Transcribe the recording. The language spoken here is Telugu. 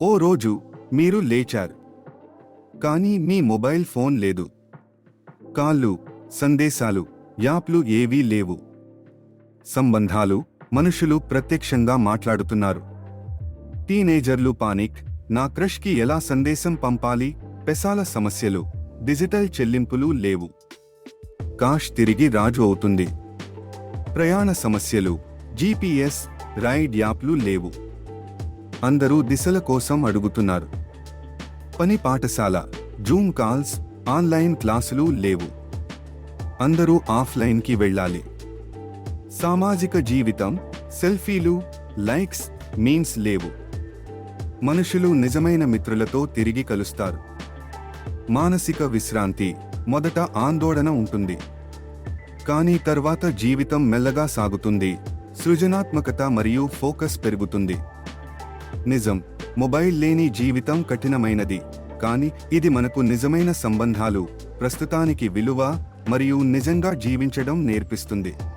ఓ రోజు మీరు లేచారు, కానీ మీ మొబైల్ ఫోన్ లేదు. కాళ్ళు, సందేశాలు, యాప్లు ఏవీ లేవు. సంబంధాలు, మనుషులు ప్రత్యక్షంగా మాట్లాడుతున్నారు. టీనేజర్లు పానిక్, నా క్రష్కి ఎలా సందేశం పంపాలి? పెసాల సమస్యలు, డిజిటల్ చెల్లింపులు లేవు. కాష్ తిరిగి రాజు అవుతుంది. ప్రయాణ సమస్యలు, జీపీఎస్, రైడ్ యాప్లు లేవు. అందరూ దిశల కోసం అడుగుతున్నారు. పని పాఠశాల, జూమ్ కాల్స్, ఆన్లైన్ క్లాసులు లేవు. అందరూ ఆఫ్లైన్కి వెళ్ళాలి. సామాజిక జీవితం, సెల్ఫీలు, లైక్స్, మీమ్స్ లేవు. మనుషులు నిజమైన మిత్రులతో తిరిగి కలుస్తారు. మానసిక విశ్రాంతి, మొదట ఆందోళన ఉంటుంది, కానీ తర్వాత జీవితం మెల్లగా సాగుతుంది. సృజనాత్మకత మరియు ఫోకస్ పెరుగుతుంది. నిజం, మొబైల్ లేని జీవితం కఠినమైనది, కానీ ఇది మనకు నిజమైన సంబంధాలు, ప్రస్తుతానికి విలువ మరియు నిజంగా జీవించడం నేర్పిస్తుంది.